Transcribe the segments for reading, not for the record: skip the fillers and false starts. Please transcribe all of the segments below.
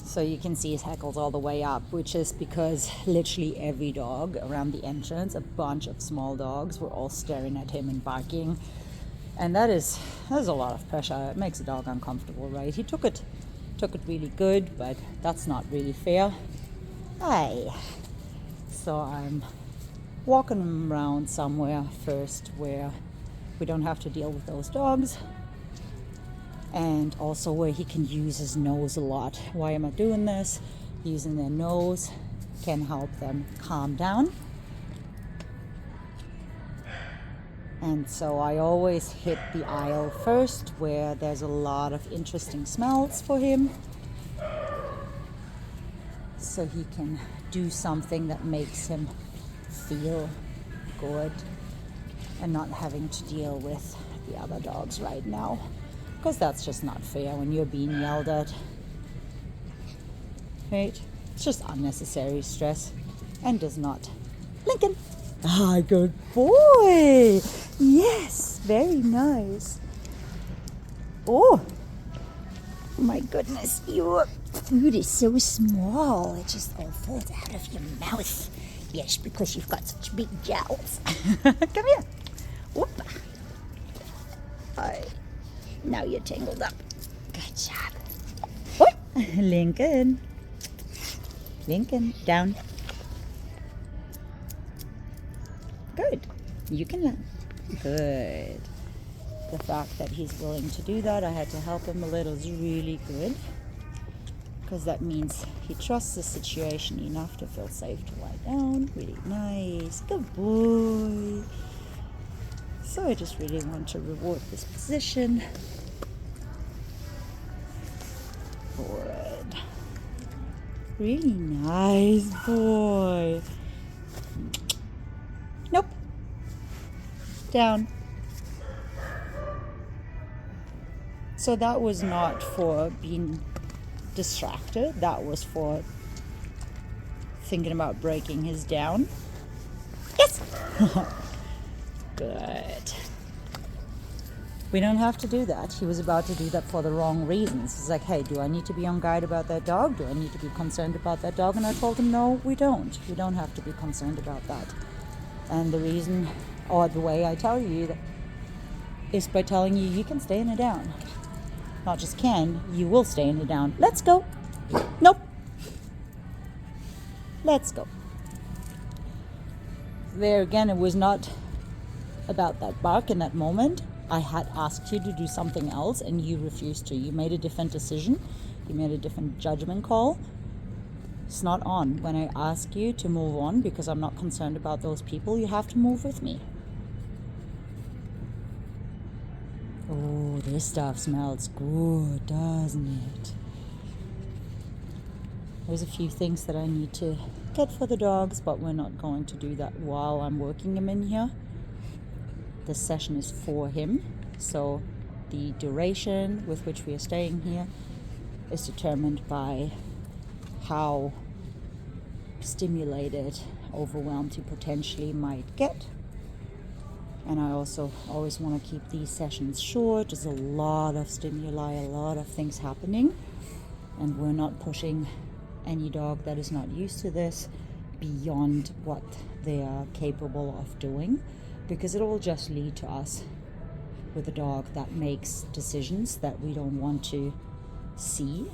So you can see his hackles all the way up, which is because literally every dog around the entrance, a bunch of small dogs, were all staring at him and barking. And that is a lot of pressure. It makes a dog uncomfortable, right? He took it really good, but that's not really fair. Hi. So I'm walking him around somewhere first where we don't have to deal with those dogs, and also where he can use his nose a lot. Why am I doing this? Using their nose can help them calm down. And so I always hit the aisle first where there's a lot of interesting smells for him, so he can do something that makes him feel good and not having to deal with the other dogs right now, because that's just not fair when you're being yelled at, right? It's just unnecessary stress and does not. Lincoln. Ah, good boy. Yes, very nice. Oh my goodness, your food is so small. It just all falls out of your mouth. Yes, because you've got such big jowls. Come here. Whoop. Now you're tangled up. Good job. Oh, Lincoln. Lincoln, down. Good. You can learn. Good. The fact that he's willing to do that, I had to help him a little, is really good, because that means he trusts the situation enough to feel safe to lie down. Really nice. Good boy. So I just really want to reward this position. Good. Really nice boy. Nope. Down. So that was not for being distracted. That was for thinking about breaking his down. Yes! Good. We don't have to do that. He was about to do that for the wrong reasons. It's like, hey, do I need to be on guard about that dog? Do I need to be concerned about that dog? And I told him, no, we don't. We don't have to be concerned about that. And the reason, or the way I tell you that, is by telling you can stay in a down. Not just can, you will stay in a down. Let's go. Nope. Let's go. There again, it was not about that bark in that moment. I had asked you to do something else and you refused to. You made a different decision. You made a different judgment call. It's not on. When I ask you to move on because I'm not concerned about those people, you have to move with me. Oh, this stuff smells good, doesn't it? There's a few things that I need to get for the dogs, but we're not going to do that while I'm working him in here. This session is for him, so the duration with which we are staying here is determined by how stimulated, overwhelmed he potentially might get. And I also always want to keep these sessions short. There's a lot of stimuli, a lot of things happening, and we're not pushing any dog that is not used to this beyond what they are capable of doing, because it will just lead to us with a dog that makes decisions that we don't want to see,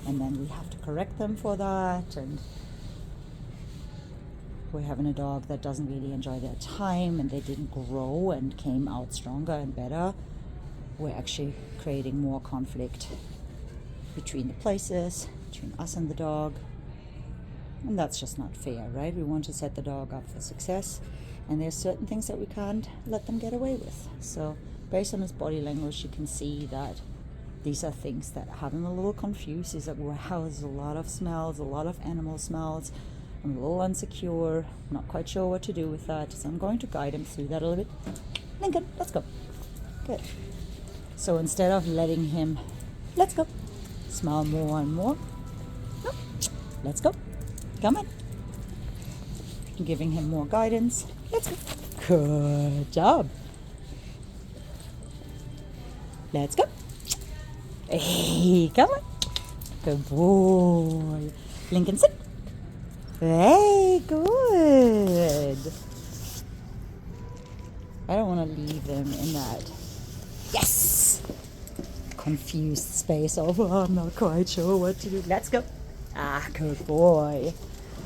and then we have to correct them for that. And we're having a dog that doesn't really enjoy their time and they didn't grow and came out stronger and better. We're actually creating more conflict between the places, between us and the dog. And that's just not fair, right? We want to set the dog up for success, and there's certain things that we can't let them get away with. So based on his body language, you can see that these are things that have him a little confused. He's like, wow, there's a lot of smells, a lot of animal smells. I'm a little insecure, not quite sure what to do with that, so I'm going to guide him through that a little bit. Lincoln, let's go. Good. So instead of letting him, let's go, smile more and more. No, let's go. Come on. Giving him more guidance. Let's go. Good job. Let's go. Hey, come on. Good boy. Lincoln, sit. Hey, good. I don't want to leave them in that, yes, confused space of, oh, I'm not quite sure what to do. Let's go. Ah, good boy.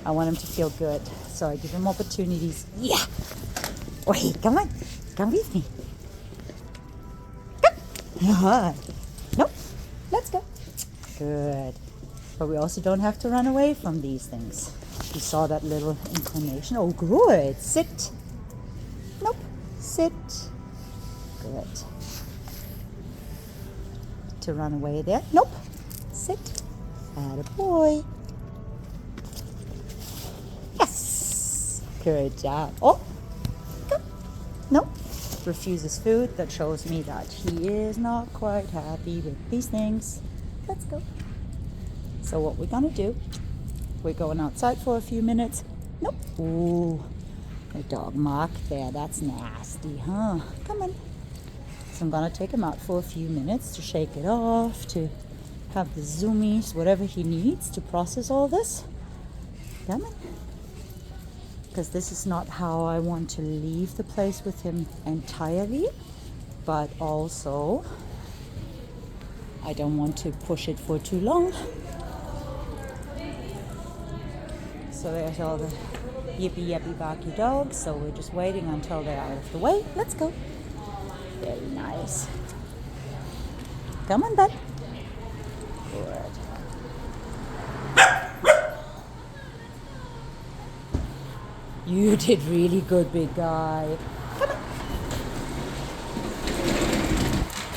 I want him to feel good, so I give him opportunities. Yeah. Wait, come on. Come with me. Come. Nope. Let's go. Good. But we also don't have to run away from these things. You saw that little inclination. Oh, good. Sit. Nope. Sit. Good. To run away there. Nope. Sit. Attaboy. Yes. Good job. Oh. Come. Nope. Refuses food. That shows me that he is not quite happy with these things. Let's go. So what we're gonna do, we're going outside for a few minutes. Nope. Ooh, a dog mark there. That's nasty, huh? Come on. So I'm gonna take him out for a few minutes to shake it off, to have the zoomies, whatever he needs to process all this. Come on. Because this is not how I want to leave the place with him entirely, but also I don't want to push it for too long. So there's all the yippy yappy barky dogs. So we're just waiting until they're out of the way. Let's go. Very nice. Come on, bud. Good. You did really good, big guy. Come on.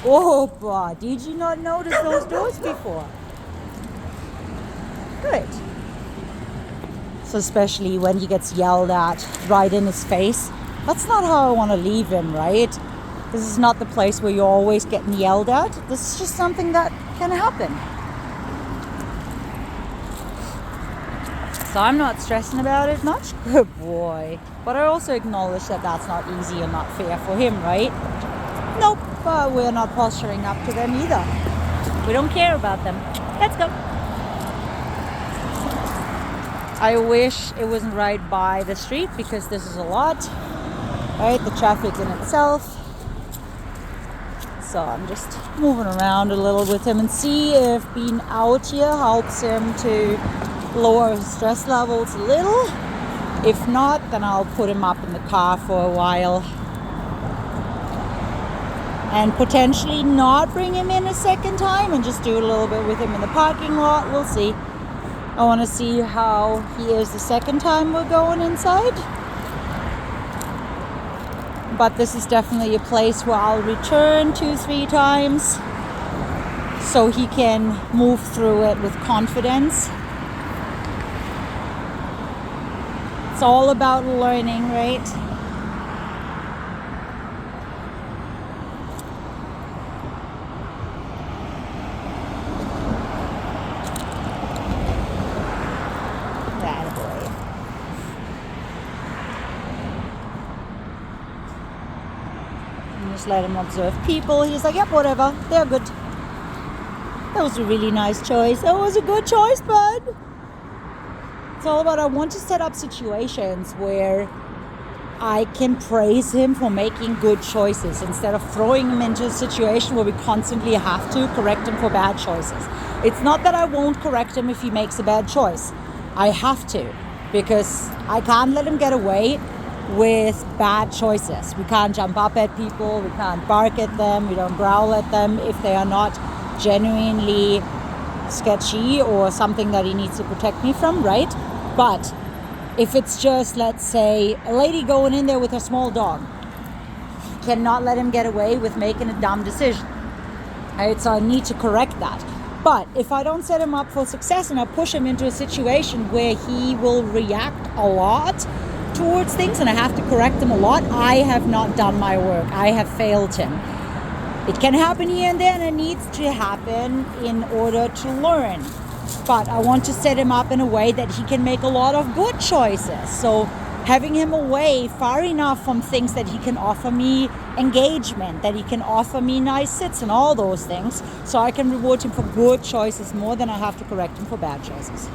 Oh, boy. Did you not notice those doors before? Good. So especially when he gets yelled at right in his face. That's not how I want to leave him, right? This is not the place where you're always getting yelled at. This is just something that can happen. So I'm not stressing about it much. Good boy. But I also acknowledge that that's not easy and not fair for him, right? Nope, but we're not posturing up to them either. We don't care about them. Let's go. I wish it wasn't right by the street because this is a lot, right? The traffic in itself. So I'm just moving around a little with him and see if being out here helps him to lower his stress levels a little. If not, then I'll put him up in the car for a while and potentially not bring him in a second time and just do a little bit with him in the parking lot. We'll see. I want to see how he is the second time we're going inside. But this is definitely a place where I'll return 2-3 times so he can move through it with confidence. It's all about learning, right? Just let him observe people. He's like, yep, whatever, they're good. That was a really nice choice. That was a good choice, bud. It's all about, I want to set up situations where I can praise him for making good choices instead of throwing him into a situation where we constantly have to correct him for bad choices. It's not that I won't correct him if he makes a bad choice. I have to, because I can't let him get away with bad choices. We can't jump up at people, we can't bark at them, we don't growl at them if they are not genuinely sketchy or something that he needs to protect me from, right? But if it's just, let's say, a lady going in there with a small dog, cannot let him get away with making a dumb decision, right? So I need to correct that. But if I don't set him up for success and I push him into a situation where he will react a lot towards things and I have to correct him a lot, I have not done my work. I have failed him. It can happen here and there, and it needs to happen in order to learn. But I want to set him up in a way that he can make a lot of good choices. So having him away far enough from things that he can offer me engagement, that he can offer me nice sits and all those things, so I can reward him for good choices more than I have to correct him for bad choices.